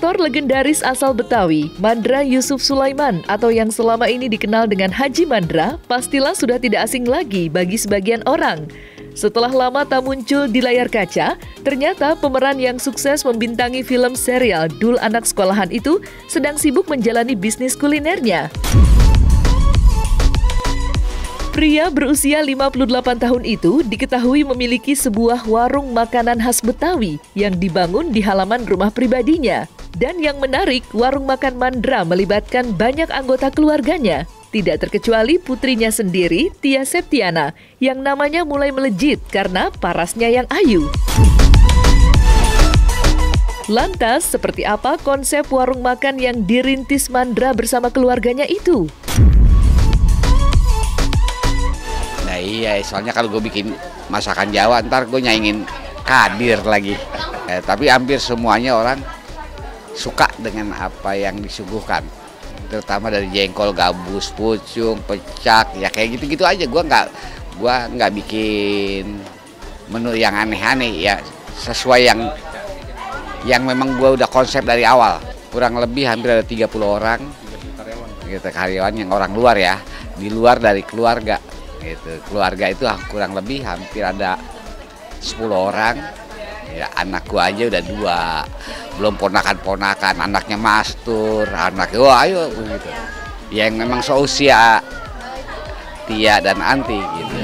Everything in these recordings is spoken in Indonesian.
Aktor legendaris asal Betawi, Mandra Yusuf Sulaiman atau yang selama ini dikenal dengan Haji Mandra, pastilah sudah tidak asing lagi bagi sebagian orang. Setelah lama tak muncul di layar kaca, ternyata pemeran yang sukses membintangi film serial Dul Anak Sekolahan itu sedang sibuk menjalani bisnis kulinernya. Pria berusia 58 tahun itu diketahui memiliki sebuah warung makanan khas Betawi yang dibangun di halaman rumah pribadinya. Dan yang menarik, warung makan Mandra melibatkan banyak anggota keluarganya. Tidak terkecuali putrinya sendiri, Tia Septiana, yang namanya mulai melejit karena parasnya yang ayu. Lantas, seperti apa konsep warung makan yang dirintis Mandra bersama keluarganya itu? Nah iya, soalnya kalau gue bikin masakan Jawa, ntar gue nyaingin Kadir lagi. Tapi hampir semuanya orang suka dengan apa yang disuguhkan. Terutama dari jengkol, gabus, pucung, pecak, ya kayak gitu-gitu aja. Gue nggak bikin menu yang aneh-aneh ya, sesuai yang memang gue udah konsep dari awal. Kurang lebih hampir ada 30 orang gitu, karyawan yang orang luar ya, di luar dari keluarga. Gitu. Keluarga itu kurang lebih hampir ada 10 orang. Ya, anak gua aja udah 2, belum ponakan-ponakan, anaknya Mastur, anaknya wah ayo gitu. Yang memang seusia Tia dan Anti gitu.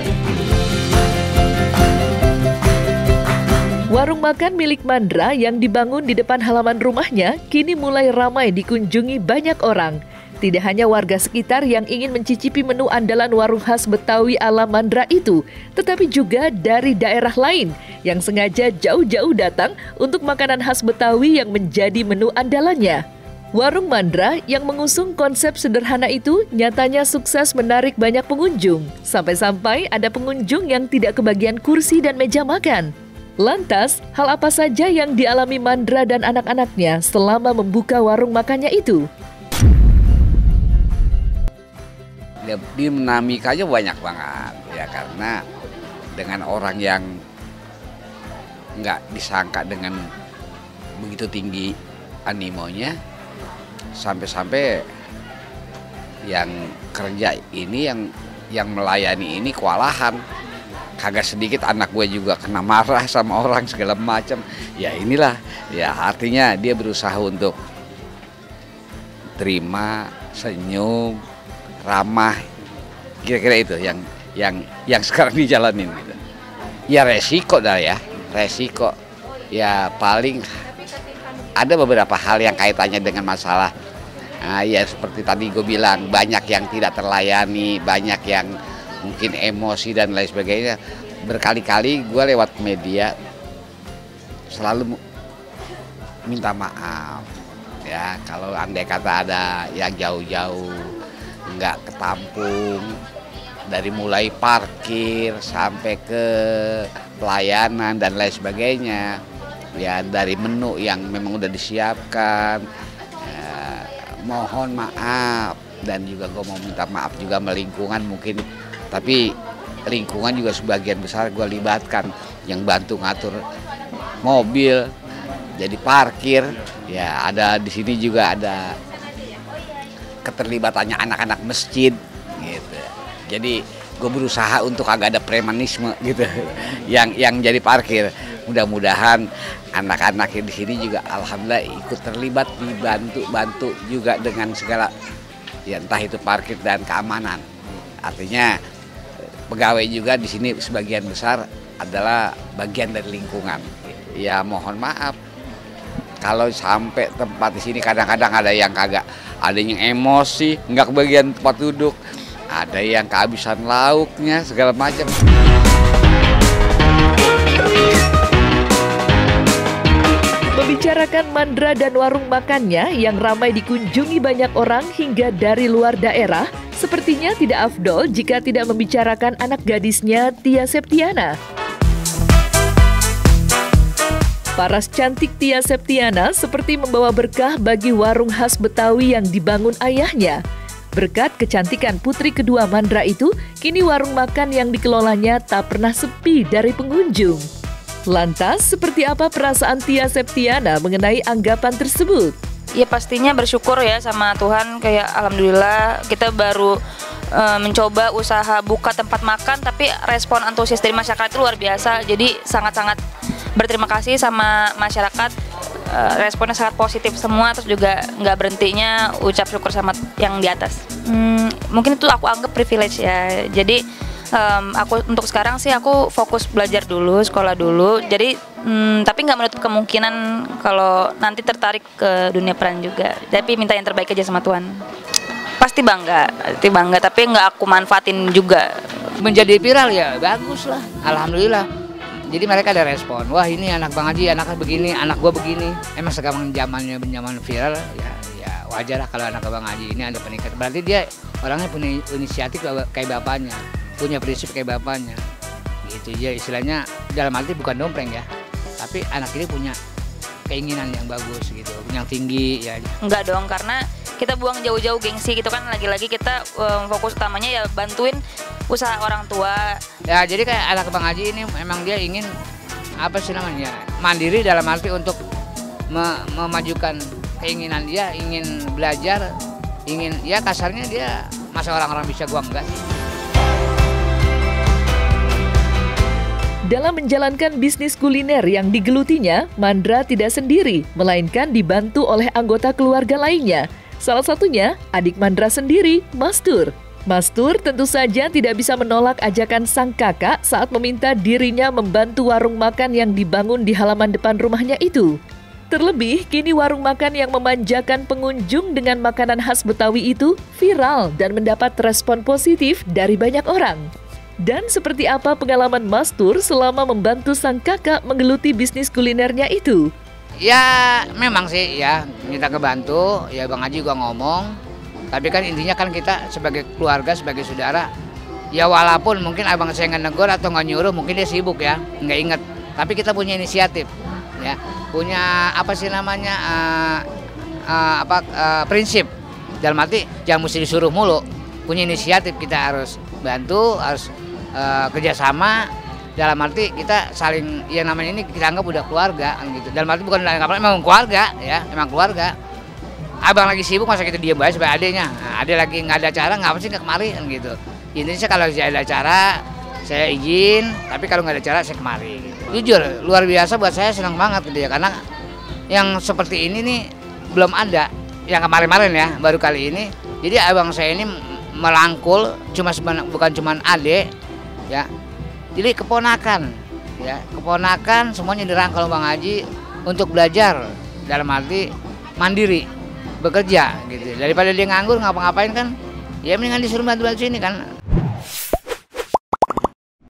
Warung makan milik Mandra yang dibangun di depan halaman rumahnya kini mulai ramai dikunjungi banyak orang. Tidak hanya warga sekitar yang ingin mencicipi menu andalan warung khas Betawi ala Mandra itu, tetapi juga dari daerah lain yang sengaja jauh-jauh datang untuk makanan khas Betawi yang menjadi menu andalannya. Warung Mandra yang mengusung konsep sederhana itu nyatanya sukses menarik banyak pengunjung, sampai-sampai ada pengunjung yang tidak kebagian kursi dan meja makan. Lantas, hal apa saja yang dialami Mandra dan anak-anaknya selama membuka warung makannya itu? Dinamikanya banyak banget ya, karena dengan orang yang nggak disangka dengan begitu tinggi animonya, sampai-sampai yang kerja ini yang melayani ini kewalahan. Kagak sedikit anak gue juga kena marah sama orang segala macam. Ya inilah ya, artinya dia berusaha untuk terima, senyum, ramah, kira-kira itu yang sekarang dijalanin gitu. Ya resiko ya, paling ada beberapa hal yang kaitannya dengan masalah ya seperti tadi gue bilang, banyak yang tidak terlayani, banyak yang mungkin emosi dan lain sebagainya. Berkali-kali gue lewat media selalu minta maaf ya, kalau andai kata ada yang jauh-jauh nggak ketampung, dari mulai parkir sampai ke pelayanan dan lain sebagainya ya, dari menu yang memang udah disiapkan ya, mohon maaf. Dan juga gue mau minta maaf juga sama lingkungan mungkin, tapi lingkungan juga sebagian besar gue libatkan, yang bantu ngatur mobil jadi parkir ya, ada di sini juga ada keterlibatannya anak-anak masjid gitu. Jadi gue berusaha untuk agak ada premanisme gitu yang jadi parkir. Mudah-mudahan anak-anak yang di sini juga alhamdulillah ikut terlibat, dibantu juga dengan segala ya, entah itu parkir dan keamanan. Artinya pegawai juga di sini sebagian besar adalah bagian dari lingkungan. Ya mohon maaf kalau sampai tempat di sini kadang-kadang ada yang kagak, ada yang emosi, nggak kebagian tempat duduk, ada yang kehabisan lauknya, segala macam. Membicarakan Mandra dan warung makannya yang ramai dikunjungi banyak orang hingga dari luar daerah, sepertinya tidak afdol jika tidak membicarakan anak gadisnya, Tia Septiana. Paras cantik Tia Septiana seperti membawa berkah bagi warung khas Betawi yang dibangun ayahnya. Berkat kecantikan putri kedua Mandra itu, kini warung makan yang dikelolanya tak pernah sepi dari pengunjung. Lantas, seperti apa perasaan Tia Septiana mengenai anggapan tersebut? Ya pastinya bersyukur ya sama Tuhan, kayak alhamdulillah kita baru mencoba usaha buka tempat makan, tapi respon antusias dari masyarakat itu luar biasa. Jadi sangat-sangat berterima kasih sama masyarakat, responnya sangat positif semua, terus juga nggak berhentinya ucap syukur sama yang di atas. Mungkin itu aku anggap privilege ya. Jadi aku untuk sekarang sih aku fokus belajar dulu, sekolah dulu. Jadi tapi nggak menutup kemungkinan kalau nanti tertarik ke dunia peran juga. Tapi minta yang terbaik aja sama Tuhan. Pasti bangga, tapi nggak aku manfaatin juga. Menjadi viral ya bagus lah, alhamdulillah. Jadi mereka ada respon, wah ini anak Bang Haji, anaknya begini, anak gua begini. Emang sekarang zaman viral ya wajar lah kalau anak Bang Haji ini ada peningkatan. Berarti dia orangnya punya inisiatif kayak bapaknya, punya prinsip kayak bapaknya. Gitu ya istilahnya, dalam arti bukan dompleng ya, tapi anak ini punya keinginan yang bagus gitu, yang tinggi ya. Enggak dong, karena kita buang jauh-jauh gengsi gitu kan, lagi-lagi kita fokus utamanya ya bantuin usaha orang tua. Ya jadi kayak anak Bang Haji ini memang dia ingin apa sih namanya, mandiri dalam arti untuk memajukan keinginan dia, ingin belajar, ingin ya kasarnya dia masa orang-orang bisa gua enggak sih. Dalam menjalankan bisnis kuliner yang digelutinya, Mandra tidak sendiri, melainkan dibantu oleh anggota keluarga lainnya. Salah satunya adik Mandra sendiri, Mastur. Mastur tentu saja tidak bisa menolak ajakan sang kakak saat meminta dirinya membantu warung makan yang dibangun di halaman depan rumahnya itu. Terlebih, kini warung makan yang memanjakan pengunjung dengan makanan khas Betawi itu viral dan mendapat respon positif dari banyak orang. Dan seperti apa pengalaman Mastur selama membantu sang kakak menggeluti bisnis kulinernya itu? Ya memang sih ya minta kebantu, ya Bang Haji gua ngomong. Tapi kan intinya kan kita sebagai keluarga, sebagai saudara, ya walaupun mungkin abang saya nggak negur atau nggak nyuruh, mungkin dia sibuk ya, nggak inget. Tapi kita punya inisiatif, ya punya apa sih namanya prinsip. Dalam arti jangan mesti disuruh mulu, punya inisiatif, kita harus bantu, harus kerjasama. Dalam arti kita saling, yang namanya ini kita anggap udah keluarga gitu. Dalam arti bukan memang keluarga ya, memang keluarga. Abang lagi sibuk masa kita diam aja sebagai adeknya. Nah, adek lagi nggak ada acara, ngapa sih nggak kemari kan gitu. Intinya kalau saya ada acara saya izin, tapi kalau nggak ada acara saya kemari gitu. Jujur luar biasa buat saya, senang banget gitu ya, karena yang seperti ini nih belum ada. Yang kemarin-kemarin ya, baru kali ini. Jadi abang saya ini merangkul bukan cuma adek ya. Jadi keponakan ya, keponakan semuanya dirangkul Bang Haji untuk belajar, dalam arti mandiri, bekerja gitu. Daripada dia nganggur ngapa-ngapain kan, ya mendingan disuruh bantu-bantu sini kan.